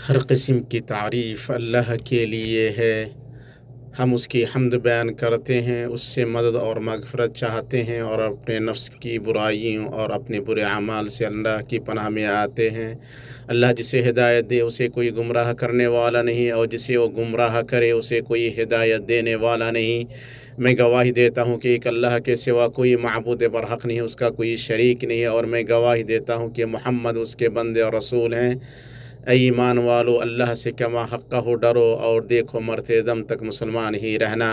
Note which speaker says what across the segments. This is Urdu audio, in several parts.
Speaker 1: ہر قسم کی تعریف اللہ کے لیے ہے۔ ہم اس کی حمد بیان کرتے ہیں، اس سے مدد اور مغفرت چاہتے ہیں اور اپنے نفس کی برائیوں اور اپنے برے اعمال سے اللہ کی پناہ میں آتے ہیں۔ اللہ جسے ہدایت دے اسے کوئی گمراہ کرنے والا نہیں، اور جسے وہ گمراہ کرے اسے کوئی ہدایت دینے والا نہیں۔ میں گواہی دیتا ہوں کہ ایک اللہ کے سوا کوئی معبود برحق نہیں، اس کا کوئی شریک نہیں ہے، اور میں گواہی دیتا ہوں کہ محمد اس کے بندے اور رسول ہیں۔ اے ایمان والو، اللہ سے کما حقہ ڈرو اور دیکھو مرتے دم تک مسلمان ہی رہنا۔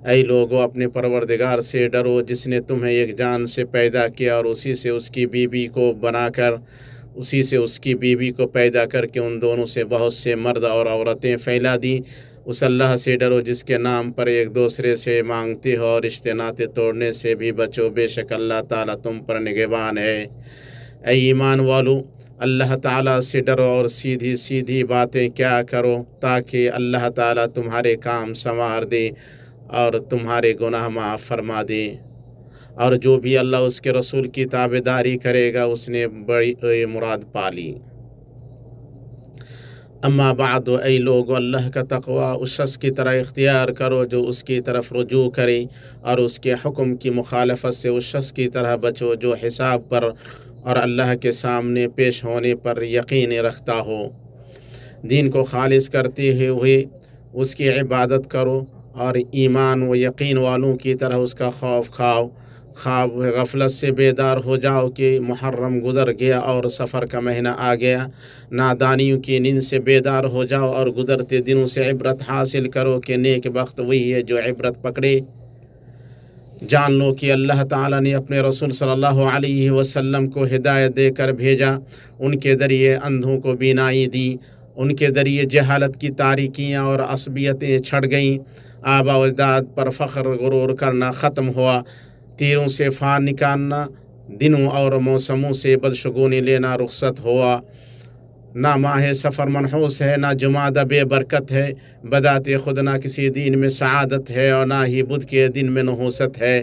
Speaker 1: اے لوگو، اپنے پروردگار سے ڈرو جس نے تمہیں ایک جان سے پیدا کیا اور اسی سے اس کی بیوی کو پیدا کر کے ان دونوں سے بہت سے مرد اور عورتیں پھیلا دیں۔ اس اللہ سے ڈرو جس کے نام پر ایک دوسرے سے مانگتے ہو، اور رشتے ناطے توڑنے سے بھی بچو، بے شک اللہ تعالیٰ تم پر نگہبان ہے۔ اے ایمان والو، اللہ تعالیٰ سے ڈرو اور سیدھی سیدھی باتیں کیا کرو تاکہ اللہ تعالیٰ تمہارے کام سنوار دے اور تمہارے گناہ معاف فرما دے۔ اور جو بھی اللہ اس کے رسول کی تابعداری کرے گا اس نے بڑی مراد پالی۔ اما بعد، اے لوگ، اللہ کا تقوی اس شخص کی طرح اختیار کرو جو اس کی طرف رجوع کرے، اور اس کے حکم کی مخالفت سے اس شخص کی طرح بچو جو حساب پر اور اللہ کے سامنے پیش ہونے پر یقین رکھتا ہو۔ دین کو خالص کرتے ہوئے اس کی عبادت کرو اور ایمان و یقین والوں کی طرح اس کا خوف کھاؤ۔ خواب غفلت سے بیدار ہو جاؤ کہ محرم گزر گیا اور سفر کا مہینہ آ گیا۔ نادانیوں کی نیند سے بیدار ہو جاؤ اور گزرتے دنوں سے عبرت حاصل کرو کہ نیک بخت وہی ہے جو عبرت پکڑے۔ جان لو کہ اللہ تعالیٰ نے اپنے رسول صلی اللہ علیہ وسلم کو ہدایت دے کر بھیجا۔ ان کے ذریعے اندھوں کو بینائی دی، ان کے ذریعے جہالت کی تاریکیاں اور عصبیتیں چھٹ گئیں، آبا و اجداد پر فخر غرور کرنا ختم ہوا، تیروں سے فار نکالنا، دنوں اور موسموں سے بدشگونی لینا رخصت ہوا۔ نہ ماہ سفر منحوس ہے، نہ جمادہ بے برکت ہے، بذات خود نہ کسی دین میں سعادت ہے اور نہ ہی بدھ کے دن میں نحوست ہے۔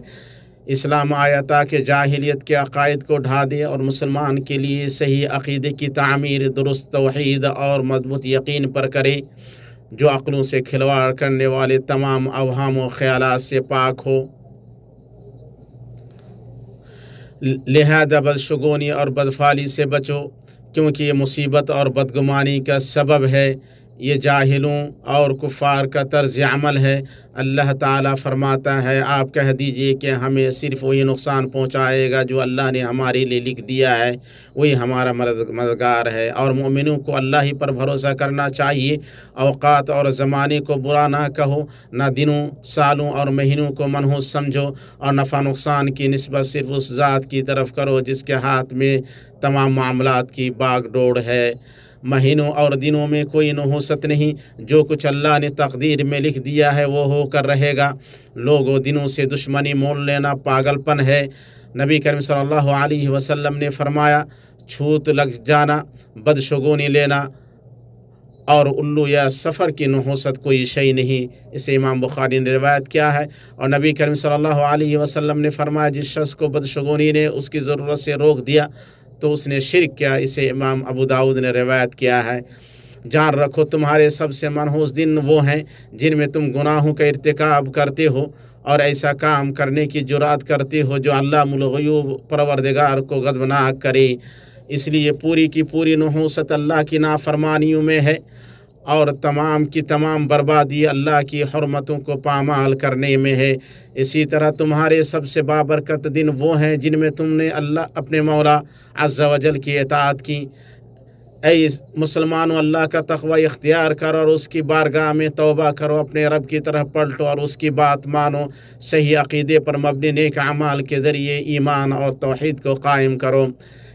Speaker 1: اسلام آیا تاکہ جاہلیت کے عقائد کو ڈھا دے اور مسلمان کے لیے صحیح عقیدے کی تعمیر، درست توحید اور مضبوط یقین پر کرے، جو عقلوں سے کھلواڑ کرنے والے تمام اوہام و خیالات سے پاک ہو۔ لہذا بدشگونی اور بدفعلی سے بچو، کیونکہ یہ مصیبت اور بدگمانی کا سبب ہے، یہ جاہلوں اور کفار کا طرز عمل ہے۔ اللہ تعالیٰ فرماتا ہے، آپ کہہ دیجئے کہ ہمیں صرف وہی نقصان پہنچائے گا جو اللہ نے ہمارے لیے لکھ دیا ہے، وہی ہمارا مددگار ہے۔ اور مومنوں کو اللہ ہی پر بھروسہ کرنا چاہیے۔ اوقات اور زمانے کو برا نہ کہو، نہ دنوں، سالوں اور مہینوں کو منحوس سمجھو، اور نفع نقصان کی نسبت صرف اس ذات کی طرف کرو جس کے ہاتھ میں تمام معاملات کی باغ ڈور ہے۔ مہینوں اور دنوں میں کوئی نحوست نہیں، جو کچھ اللہ نے تقدیر میں لکھ دیا ہے وہ ہو کر رہے گا۔ لوگوں، دنوں سے دشمنی مول لینا پاگل پن ہے۔ نبی کریم صلی اللہ علیہ وسلم نے فرمایا، چھوت لگ جانا، بدشگونی لینا اور الو یا سفر کی نحوست کوئی شے نہیں۔ اسے امام بخاری نے روایت کیا ہے۔ اور نبی کریم صلی اللہ علیہ وسلم نے فرمایا، جس شخص کو بدشگونی نے اس کی ضرورت سے روک دیا تو اس نے شرک کیا۔ اسے امام ابو داؤد نے روایت کیا ہے۔ جان رکھو، تمہارے سب سے منحوس دن وہ ہیں جن میں تم گناہوں کا ارتکاب کرتے ہو اور ایسا کام کرنے کی جرات کرتے ہو جو علام الغیوب پروردگار کو غضبناک کرے۔ اس لیے پوری کی پوری نحوست اللہ کی نافرمانیوں میں ہے، اور تمام کی تمام بربادی اللہ کی حرمتوں کو پامال کرنے میں ہے۔ اسی طرح تمہارے سب سے بابرکت دن وہ ہیں جن میں تم نے اپنے مولا عز و جل کی اطاعت کی۔ اے مسلمانوں، اللہ کا تقوی اختیار کرو اور اس کی بارگاہ میں توبہ کرو، اپنے رب کی طرف پلٹو اور اس کی بات مانو، صحیح عقیدے پر مبنی نیک اعمال کے ذریعے ایمان اور توحید کو قائم کرو۔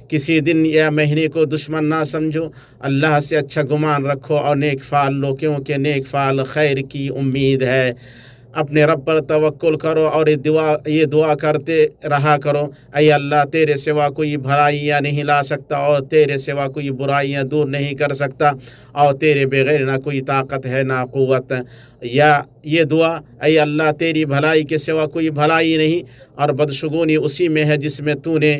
Speaker 1: کسی دن یا مہینے کو دشمن نہ سمجھو، اللہ سے اچھا گمان رکھو اور نیک فعل لو، کیونکہ نیک فعل خیر کی امید ہے۔ اپنے رب پر توکل کرو اور یہ دعا کرتے رہا کرو، اے اللہ، تیرے سوا کوئی بھلائیاں نہیں لا سکتا اور تیرے سوا کوئی برائیاں دور نہیں کر سکتا، اور تیرے بغیر نہ کوئی طاقت ہے نہ قوت۔ یا یہ دعا، اے اللہ، تیری بھلائی کے سوا کوئی بھلائی نہیں، اور بدشگونی اسی میں ہے جس میں تو نے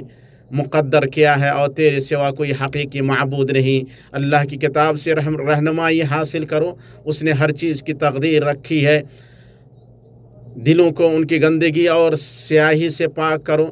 Speaker 1: مقدر کیا ہے اور تیرے سوا کوئی حقیقی معبود نہیں۔ اللہ کی کتاب سے رہنمائی حاصل کرو، اس نے ہر چیز کی تقدیر رکھی ہے۔ دلوں کو ان کی گندگی اور سیاہی سے پاک کرو،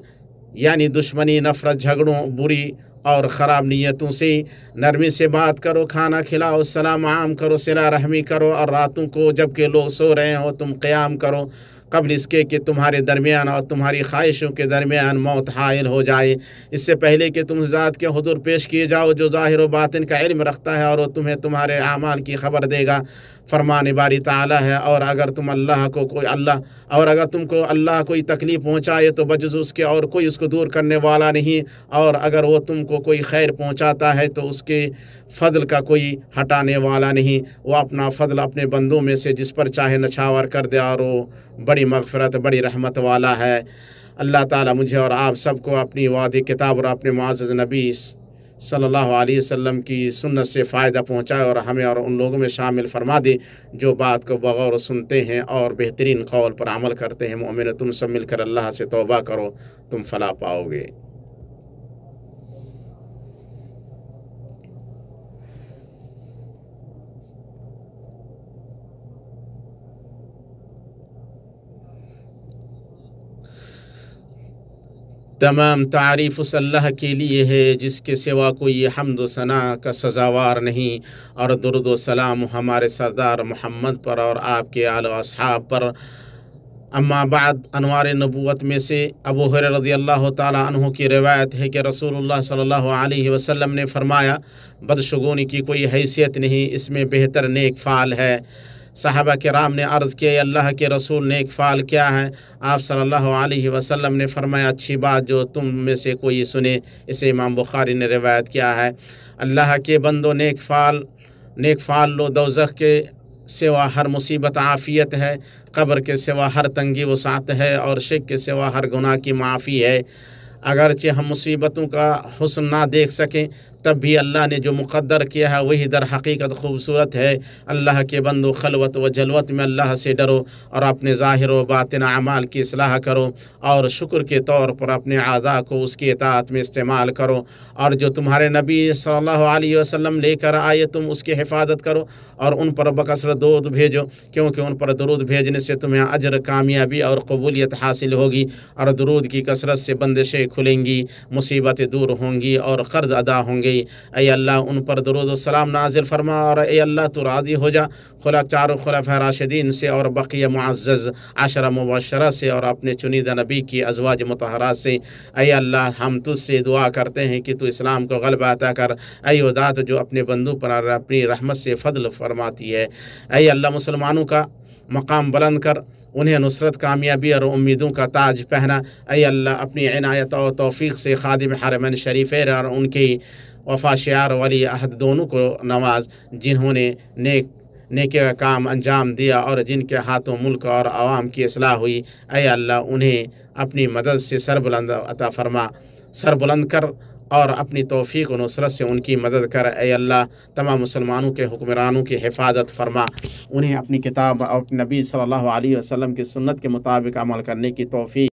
Speaker 1: یعنی دشمنی، نفرت، جھگڑوں، بری اور خراب نیتوں سے۔ نرمی سے بات کرو، کھانا کھلاؤ، سلام عام کرو، صلہ رحمی کرو، اور راتوں کو جب کہ لوگ سو رہے ہو تم قیام کرو، قبل اس کے کہ تمہارے درمیان اور تمہاری خواہشوں کے درمیان موت حائل ہو جائے، اس سے پہلے کہ تم ذات کے حضور پیش کیے جاؤ جو ظاہر و باطن کا علم رکھتا ہے، اور وہ تمہیں تمہارے اعمال کی خبر دے گا۔ فرمان باری تعالیٰ ہے، اور اگر تم کو اللہ کوئی تکلیف پہنچائے تو بجز اس کے اور کوئی اس کو دور کرنے والا نہیں، اور اگر وہ تم کو کوئی خیر پہنچاتا ہے تو اس کے فضل کا کوئی ہٹانے والا نہیں۔ وہ اپنا فضل اپنے بندوں میں سے جس پر چاہے نچھاور کر دے، اور وہ بڑی مغفرت، بڑی رحمت والا ہے۔ اللہ تعالیٰ مجھے اور آپ سب کو اپنی واضح کتاب اور اپنے معزز نبی صلی اللہ علیہ وسلم کی سنت سے فائدہ پہنچائے، اور ہمیں اور ان لوگوں میں شامل فرما دے جو بات کو بغور سنتے ہیں اور بہترین قول پر عمل کرتے ہیں۔ مومن، تم سب مل کر اللہ سے توبہ کرو، تم فلاح پاؤ گے۔ تمام تعریف اس اللہ کے لیے ہے جس کے سوا کوئی حمد و ثناء کا سزاوار نہیں، اور درود و سلام ہمارے سردار محمد پر اور آپ کے آل و اصحاب پر۔ اما بعد، انوار نبوت میں سے ابو ہریرہ رضی اللہ تعالیٰ عنہ کی روایت ہے کہ رسول اللہ صلی اللہ علیہ وسلم نے فرمایا، بدشگونی کی کوئی حیثیت نہیں، اس میں بہتر نیک فعل ہے۔ صحابہ کرام نے عرض کیا، اللہ کے رسول، نیک فعل کیا ہے؟ آپ صلی اللہ علیہ وسلم نے فرمایا، اچھی بات جو تم میں سے کوئی سنے۔ اسے امام بخاری نے روایت کیا ہے۔ اللہ کے بندو، نیک فعل لو، دوزخ کے سوا ہر مصیبت عافیت ہے، قبر کے سوا ہر تنگی وسعت ہے، اور شرک کے سوا ہر گناہ کی معافی ہے۔ اگرچہ ہم مصیبتوں کا حسن نہ دیکھ سکیں، تب بھی اللہ نے جو مقدر کیا ہے وہی در حقیقت خوبصورت ہے۔ اللہ کے بندو، خلوت و جلوت میں اللہ سے ڈرو، اور اپنے ظاہر و باطن اعمال کی اصلاح کرو، اور شکر کے طور پر اپنے اعضاء کو اس کی اطاعت میں استعمال کرو، اور جو تمہارے نبی صلی اللہ علیہ وسلم لے کر آئے تم اس کی حفاظت کرو، اور ان پر بکثرت درود بھیجو، کیونکہ ان پر درود بھیجنے سے تمہیں اجر، کامیابی اور قبولیت حاصل ہوگی، اور درود کی کثرت سے بندشیں کھلیں گی، مصیبتیں دور ہوں گی، اور قرض ادا ہوں گے۔ اے اللہ ان پر درود و سلام نازل فرما، اور اے اللہ تو راضی ہو جا چاروں خلفاء راشدین سے اور بقیہ معزز عشرہ مبشرہ سے اور اپنے چنیدہ نبی کی ازواج مطہرات سے۔ اے اللہ ہم تجھ سے دعا کرتے ہیں کہ تو اسلام کو غلبہ عطا کر، اے ذات جو اپنے بندوں پر اپنی رحمت سے فضل فرماتی ہے۔ اے اللہ مسلمانوں کا مقام بلند کر، انہیں نصرت، کامیابی اور امیدوں کا تاج پہنا۔ اے اللہ اپنی عنایت اور توفیق سے خادم حرمین شریفین اور ان کی وفا شعار ولی عہد دونوں کو نواز، جنہوں نے نیکی کا کام انجام دیا اور جن کے ہاتھوں ملک اور عوام کی اصلاح ہوئی۔ اے اللہ انہیں اپنی مدد سے سر بلند کر اور اپنی توفیق و نصرت سے ان کی مدد کر۔ اے اللہ تمام مسلمانوں کے حکمرانوں کی حفاظت فرما، انہیں اپنی کتاب اور نبی صلی اللہ علیہ وسلم کی سنت کے مطابق عمل کرنے کی توفیق